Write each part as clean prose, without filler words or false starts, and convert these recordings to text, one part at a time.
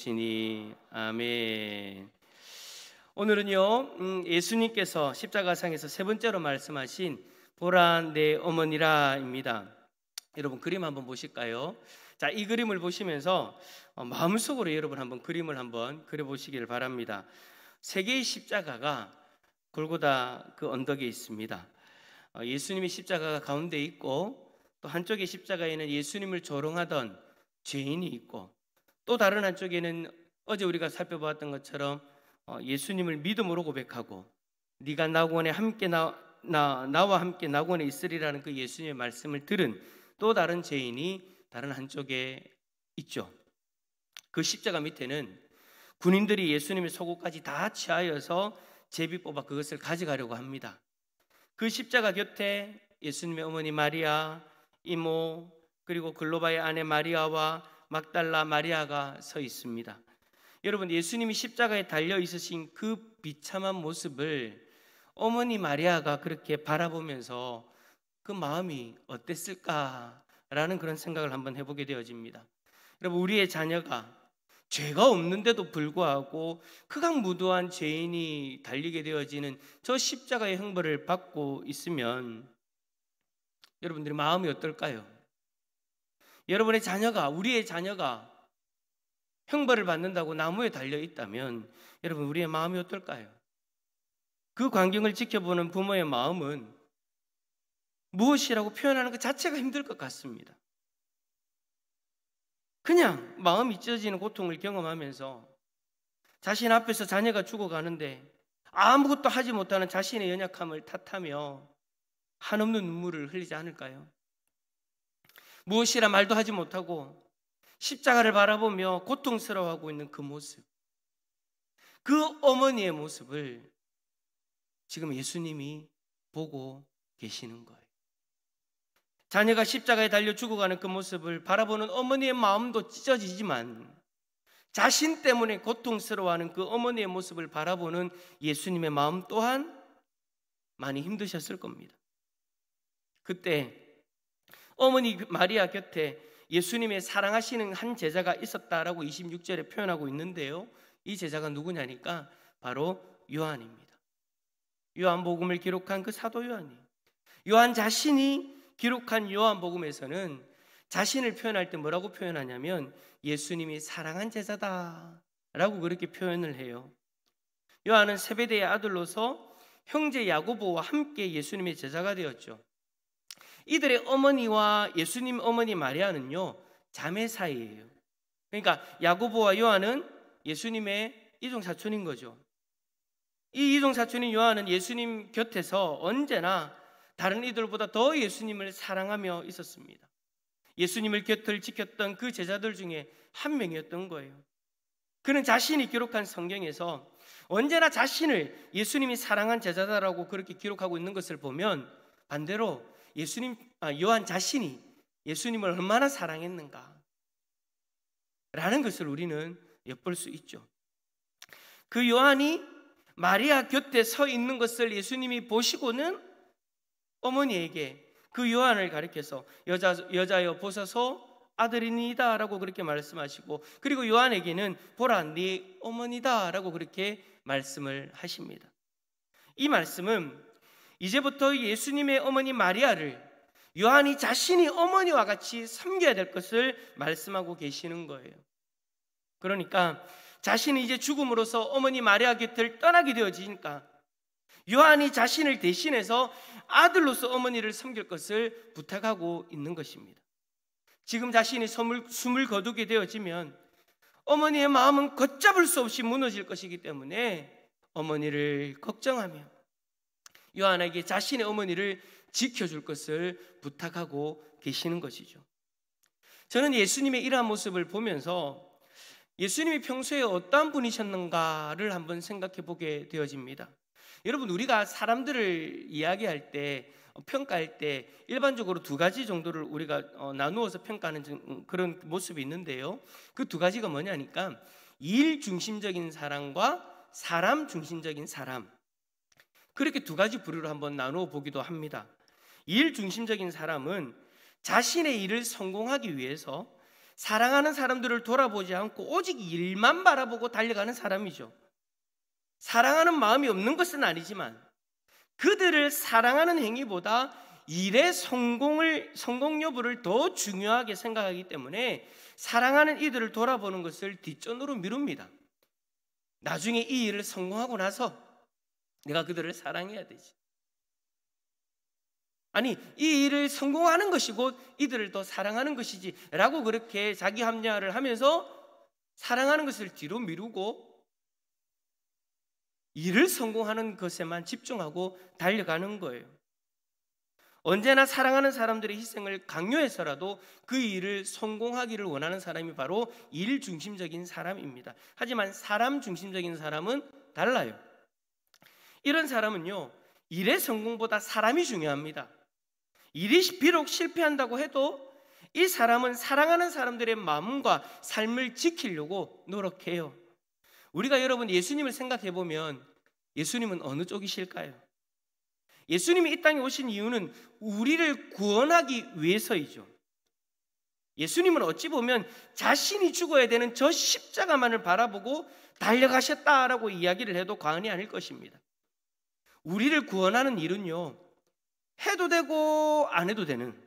시니 아멘. 오늘은요 예수님께서 십자가상에서 세 번째로 말씀하신 보라 내 어머니라입니다. 여러분 그림 한번 보실까요? 자, 이 그림을 보시면서 마음속으로 여러분 한번 그림을 한번 그려보시기를 바랍니다. 세 개의 십자가가 골고다 그 언덕에 있습니다. 예수님의 십자가가 가운데 있고, 또 한쪽의 십자가에는 예수님을 조롱하던 죄인이 있고, 또 다른 한쪽에는 어제 우리가 살펴보았던 것처럼 예수님을 믿음으로 고백하고 네가 낙원에 함께 나와 함께 낙원에 있으리라는 그 예수님의 말씀을 들은 또 다른 죄인이 다른 한쪽에 있죠. 그 십자가 밑에는 군인들이 예수님의 속옷까지 다 취하여서 제비 뽑아 그것을 가져가려고 합니다. 그 십자가 곁에 예수님의 어머니 마리아, 이모, 그리고 글로바의 아내 마리아와 막달라 마리아가 서 있습니다. 여러분, 예수님이 십자가에 달려 있으신 그 비참한 모습을 어머니 마리아가 그렇게 바라보면서 그 마음이 어땠을까라는 그런 생각을 한번 해보게 되어집니다. 여러분, 우리의 자녀가 죄가 없는데도 불구하고 극악무도한 죄인이 달리게 되어지는 저 십자가의 형벌을 받고 있으면 여러분들의 마음이 어떨까요? 여러분의 자녀가, 우리의 자녀가 형벌을 받는다고 나무에 달려 있다면 여러분 우리의 마음이 어떨까요? 그 광경을 지켜보는 부모의 마음은 무엇이라고 표현하는 것 자체가 힘들 것 같습니다. 그냥 마음이 찢어지는 고통을 경험하면서 자신 앞에서 자녀가 죽어가는데 아무것도 하지 못하는 자신의 연약함을 탓하며 한없는 눈물을 흘리지 않을까요? 무엇이라 말도 하지 못하고 십자가를 바라보며 고통스러워하고 있는 그 모습, 그 어머니의 모습을 지금 예수님이 보고 계시는 거예요. 자녀가 십자가에 달려 죽어가는 그 모습을 바라보는 어머니의 마음도 찢어지지만 자신 때문에 고통스러워하는 그 어머니의 모습을 바라보는 예수님의 마음 또한 많이 힘드셨을 겁니다. 그때 어머니 마리아 곁에 예수님의 사랑하시는 한 제자가 있었다라고 26절에 표현하고 있는데요, 이 제자가 누구냐니까 바로 요한입니다. 요한복음을 기록한 그 사도 요한이에요. 요한 자신이 기록한 요한복음에서는 자신을 표현할 때 뭐라고 표현하냐면 예수님이 사랑한 제자다라고 그렇게 표현을 해요. 요한은 세베대의 아들로서 형제 야고보와 함께 예수님의 제자가 되었죠. 이들의 어머니와 예수님 어머니 마리아는요 자매 사이예요. 그러니까 야고보와 요한은 예수님의 이종 사촌인 거죠. 이 이종 사촌인 요한은 예수님 곁에서 언제나 다른 이들보다 더 예수님을 사랑하며 있었습니다. 예수님을 곁을 지켰던 그 제자들 중에 한 명이었던 거예요. 그는 자신이 기록한 성경에서 언제나 자신을 예수님이 사랑한 제자다라고 그렇게 기록하고 있는 것을 보면 반대로 요한 자신이 예수님을 얼마나 사랑했는가 라는 것을 우리는 엿볼 수 있죠. 그 요한이 마리아 곁에 서 있는 것을 예수님이 보시고는 어머니에게 그 요한을 가리켜서 여자여 보소서 아들이니이다 라고 그렇게 말씀하시고, 그리고 요한에게는 보라 네 어머니다 라고 그렇게 말씀을 하십니다. 이 말씀은 이제부터 예수님의 어머니 마리아를 요한이 자신이 어머니와 같이 섬겨야 될 것을 말씀하고 계시는 거예요. 그러니까 자신이 이제 죽음으로써 어머니 마리아 곁을 떠나게 되어지니까 요한이 자신을 대신해서 아들로서 어머니를 섬길 것을 부탁하고 있는 것입니다. 지금 자신이 숨을 거두게 되어지면 어머니의 마음은 걷잡을 수 없이 무너질 것이기 때문에 어머니를 걱정하며 요한에게 자신의 어머니를 지켜줄 것을 부탁하고 계시는 것이죠. 저는 예수님의 이러한 모습을 보면서 예수님이 평소에 어떠한 분이셨는가를 한번 생각해 보게 되어집니다. 여러분, 우리가 사람들을 이야기할 때, 평가할 때 일반적으로 두 가지 정도를 우리가 나누어서 평가하는 그런 모습이 있는데요, 그 두 가지가 뭐냐니까 일 중심적인 사람과 사람 중심적인 사람, 그렇게 두 가지 부류로 한번 나누어 보기도 합니다. 일 중심적인 사람은 자신의 일을 성공하기 위해서 사랑하는 사람들을 돌아보지 않고 오직 일만 바라보고 달려가는 사람이죠. 사랑하는 마음이 없는 것은 아니지만 그들을 사랑하는 행위보다 일의 성공 여부를 더 중요하게 생각하기 때문에 사랑하는 이들을 돌아보는 것을 뒷전으로 미룹니다. 나중에 이 일을 성공하고 나서 내가 그들을 사랑해야 되지. 아니, 이 일을 성공하는 것이 곧 이들을 더 사랑하는 것이지 라고 그렇게 자기 합리화를 하면서 사랑하는 것을 뒤로 미루고 일을 성공하는 것에만 집중하고 달려가는 거예요. 언제나 사랑하는 사람들의 희생을 강요해서라도 그 일을 성공하기를 원하는 사람이 바로 일 중심적인 사람입니다. 하지만 사람 중심적인 사람은 달라요. 이런 사람은요, 일의 성공보다 사람이 중요합니다. 일이 비록 실패한다고 해도 이 사람은 사랑하는 사람들의 마음과 삶을 지키려고 노력해요. 우리가 여러분 예수님을 생각해 보면 예수님은 어느 쪽이실까요? 예수님이 이 땅에 오신 이유는 우리를 구원하기 위해서이죠. 예수님은 어찌 보면 자신이 죽어야 되는 저 십자가만을 바라보고 달려가셨다라고 이야기를 해도 과언이 아닐 것입니다. 우리를 구원하는 일은요, 해도 되고 안 해도 되는,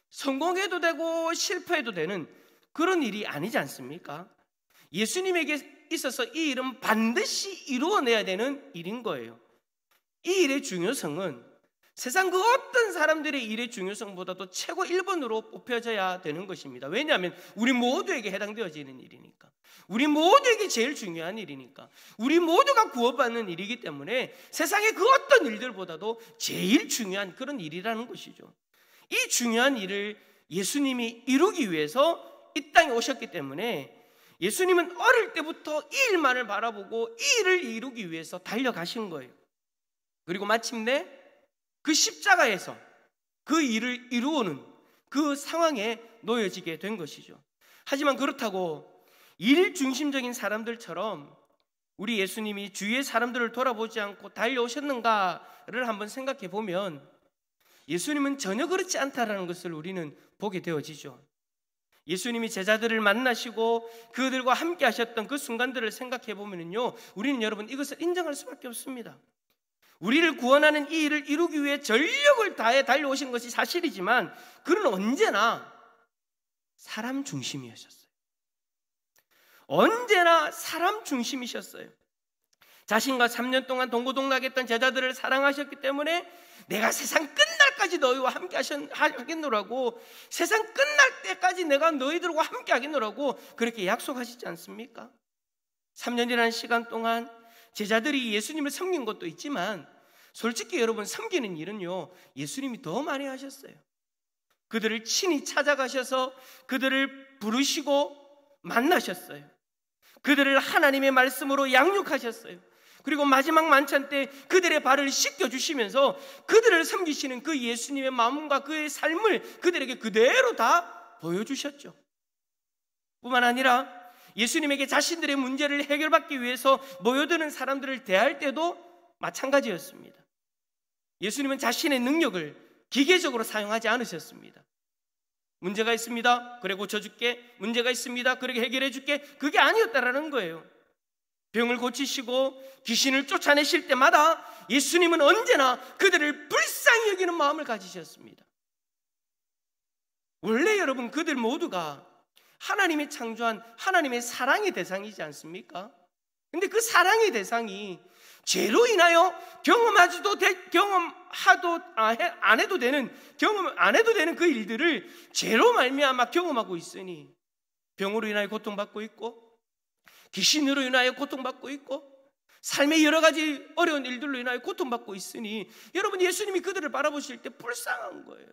성공해도 되고 실패해도 되는 그런 일이 아니지 않습니까? 예수님에게 있어서 이 일은 반드시 이루어내야 되는 일인 거예요. 이 일의 중요성은 세상 그 어떤 사람들의 일의 중요성보다도 최고 1번으로 뽑혀져야 되는 것입니다. 왜냐하면 우리 모두에게 해당되어지는 일이니까, 우리 모두에게 제일 중요한 일이니까, 우리 모두가 구원받는 일이기 때문에 세상의 그 어떤 일들보다도 제일 중요한 그런 일이라는 것이죠. 이 중요한 일을 예수님이 이루기 위해서 이 땅에 오셨기 때문에 예수님은 어릴 때부터 이 일만을 바라보고 이 일을 이루기 위해서 달려가신 거예요. 그리고 마침내 그 십자가에서 그 일을 이루어는 그 상황에 놓여지게 된 것이죠. 하지만 그렇다고 일 중심적인 사람들처럼 우리 예수님이 주위의 사람들을 돌아보지 않고 달려오셨는가를 한번 생각해 보면 예수님은 전혀 그렇지 않다라는 것을 우리는 보게 되어지죠. 예수님이 제자들을 만나시고 그들과 함께 하셨던 그 순간들을 생각해 보면요, 우리는 여러분 이것을 인정할 수밖에 없습니다. 우리를 구원하는 이 일을 이루기 위해 전력을 다해 달려오신 것이 사실이지만 그는 언제나 사람 중심이셨어요. 언제나 사람 중심이셨어요. 자신과 3년 동안 동고동락했던 제자들을 사랑하셨기 때문에 내가 세상 끝날까지 너희와 함께 하겠노라고, 세상 끝날 때까지 내가 너희들과 함께 하겠노라고 그렇게 약속하시지 않습니까? 3년이라는 시간 동안 제자들이 예수님을 섬긴 것도 있지만 솔직히 여러분, 섬기는 일은요 예수님이 더 많이 하셨어요. 그들을 친히 찾아가셔서 그들을 부르시고 만나셨어요. 그들을 하나님의 말씀으로 양육하셨어요. 그리고 마지막 만찬 때 그들의 발을 씻겨주시면서 그들을 섬기시는 그 예수님의 마음과 그의 삶을 그들에게 그대로 다 보여주셨죠. 뿐만 아니라 예수님에게 자신들의 문제를 해결받기 위해서 모여드는 사람들을 대할 때도 마찬가지였습니다. 예수님은 자신의 능력을 기계적으로 사용하지 않으셨습니다. 문제가 있습니다. 그래 고쳐줄게. 문제가 있습니다. 그렇게 해결해줄게. 그게 아니었다라는 거예요. 병을 고치시고 귀신을 쫓아내실 때마다 예수님은 언제나 그들을 불쌍히 여기는 마음을 가지셨습니다. 원래 여러분, 그들 모두가 하나님이 창조한 하나님의 사랑의 대상이지 않습니까? 근데 그 사랑의 대상이 죄로 인하여 경험 안 해도 되는 그 일들을 죄로 말미암아 경험하고 있으니 병으로 인하여 고통받고 있고 귀신으로 인하여 고통받고 있고 삶의 여러 가지 어려운 일들로 인하여 고통받고 있으니 여러분, 예수님이 그들을 바라보실 때 불쌍한 거예요.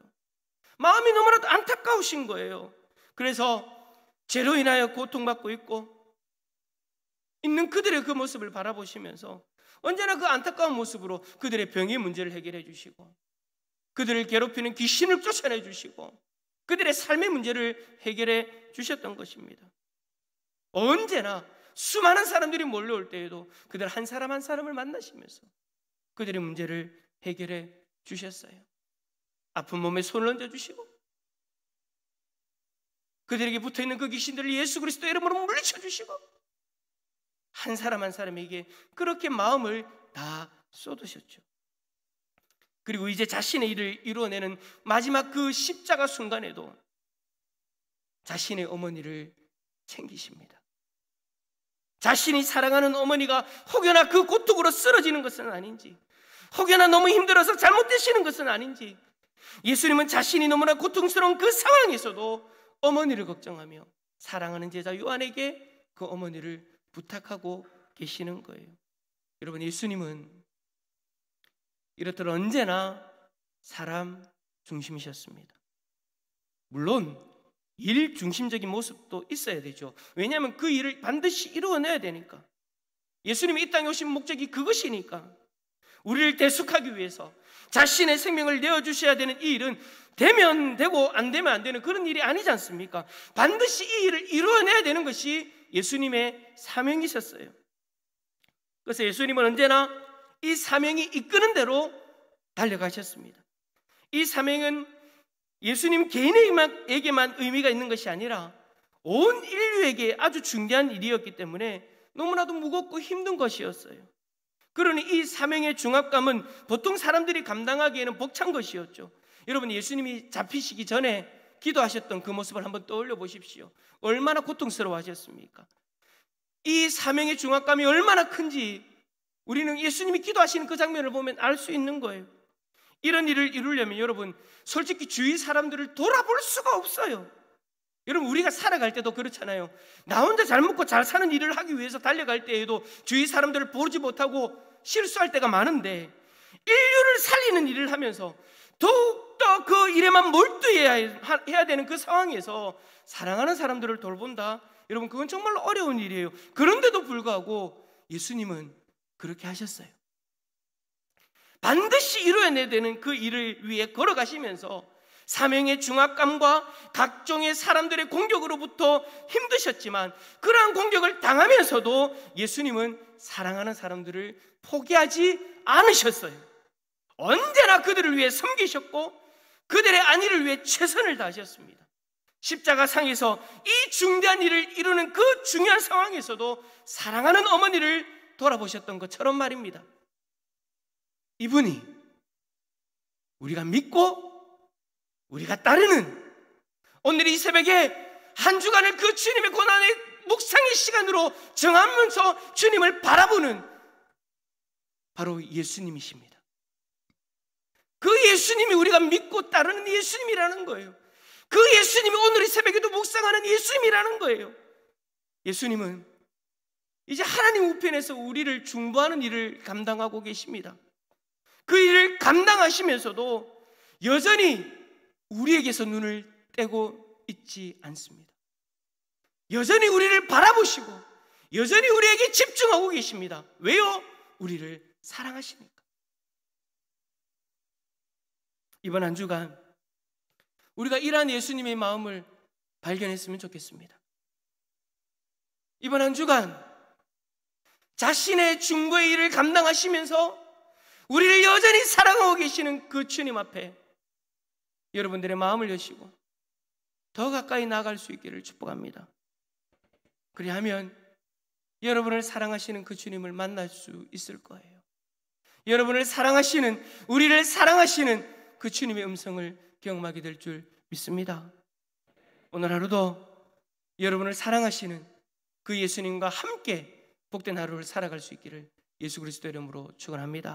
마음이 너무나도 안타까우신 거예요. 그래서 죄로 인하여 고통받고 있는 그들의 그 모습을 바라보시면서 언제나 그 안타까운 모습으로 그들의 병의 문제를 해결해 주시고 그들을 괴롭히는 귀신을 쫓아내 주시고 그들의 삶의 문제를 해결해 주셨던 것입니다. 언제나 수많은 사람들이 몰려올 때에도 그들 한 사람 한 사람을 만나시면서 그들의 문제를 해결해 주셨어요. 아픈 몸에 손을 얹어주시고 그들에게 붙어있는 그 귀신들을 예수 그리스도 이름으로 물리쳐 주시고 한 사람 한 사람에게 그렇게 마음을 다 쏟으셨죠. 그리고 이제 자신의 일을 이루어내는 마지막 그 십자가 순간에도 자신의 어머니를 챙기십니다. 자신이 사랑하는 어머니가 혹여나 그 고통으로 쓰러지는 것은 아닌지, 혹여나 너무 힘들어서 잘못되시는 것은 아닌지, 예수님은 자신이 너무나 고통스러운 그 상황에서도 어머니를 걱정하며 사랑하는 제자 요한에게 그 어머니를 부탁하고 계시는 거예요. 여러분, 예수님은 이렇듯 언제나 사람 중심이셨습니다. 물론 일 중심적인 모습도 있어야 되죠. 왜냐하면 그 일을 반드시 이루어내야 되니까. 예수님이 이 땅에 오신 목적이 그것이니까. 우리를 대속하기 위해서 자신의 생명을 내어주셔야 되는 이 일은 되면 되고 안 되면 안 되는 그런 일이 아니지 않습니까? 반드시 이 일을 이루어내야 되는 것이 예수님의 사명이셨어요. 그래서 예수님은 언제나 이 사명이 이끄는 대로 달려가셨습니다. 이 사명은 예수님 개인에게만 의미가 있는 것이 아니라 온 인류에게 아주 중대한 일이었기 때문에 너무나도 무겁고 힘든 것이었어요. 그러니 이 사명의 중압감은 보통 사람들이 감당하기에는 벅찬 것이었죠. 여러분, 예수님이 잡히시기 전에 기도하셨던 그 모습을 한번 떠올려 보십시오. 얼마나 고통스러워 하셨습니까? 이 사명의 중압감이 얼마나 큰지 우리는 예수님이 기도하시는 그 장면을 보면 알 수 있는 거예요. 이런 일을 이루려면 여러분, 솔직히 주위 사람들을 돌아볼 수가 없어요. 여러분, 우리가 살아갈 때도 그렇잖아요. 나 혼자 잘 먹고 잘 사는 일을 하기 위해서 달려갈 때에도 주위 사람들을 보지 못하고 실수할 때가 많은데, 인류를 살리는 일을 하면서 더욱더 그 일에만 몰두해야 되는 그 상황에서 사랑하는 사람들을 돌본다? 여러분, 그건 정말로 어려운 일이에요. 그런데도 불구하고 예수님은 그렇게 하셨어요. 반드시 이루어내야 되는 그 일을 위해 걸어가시면서 사명의 중압감과 각종의 사람들의 공격으로부터 힘드셨지만, 그러한 공격을 당하면서도 예수님은 사랑하는 사람들을 포기하지 않으셨어요. 언제나 그들을 위해 섬기셨고 그들의 안위를 위해 최선을 다하셨습니다. 십자가상에서 이 중대한 일을 이루는 그 중요한 상황에서도 사랑하는 어머니를 돌아보셨던 것처럼 말입니다. 이분이 우리가 믿고 우리가 따르는, 오늘 이 새벽에 한 주간을 그 주님의 고난의 묵상의 시간으로 정하면서 주님을 바라보는 바로 예수님이십니다. 그 예수님이 우리가 믿고 따르는 예수님이라는 거예요. 그 예수님이 오늘 이 새벽에도 묵상하는 예수님이라는 거예요. 예수님은 이제 하나님 우편에서 우리를 중보하는 일을 감당하고 계십니다. 그 일을 감당하시면서도 여전히 우리에게서 눈을 떼고 있지 않습니다. 여전히 우리를 바라보시고 여전히 우리에게 집중하고 계십니다. 왜요? 우리를 사랑하시니까. 이번 한 주간 우리가 이러한 예수님의 마음을 발견했으면 좋겠습니다. 이번 한 주간 자신의 중보의 일을 감당하시면서 우리를 여전히 사랑하고 계시는 그 주님 앞에 여러분들의 마음을 여시고 더 가까이 나아갈 수 있기를 축복합니다. 그리하면 여러분을 사랑하시는 그 주님을 만날 수 있을 거예요. 여러분을 사랑하시는, 우리를 사랑하시는 그 주님의 음성을 경험하게 될 줄 믿습니다. 오늘 하루도 여러분을 사랑하시는 그 예수님과 함께 복된 하루를 살아갈 수 있기를 예수 그리스도 이름으로 축원합니다.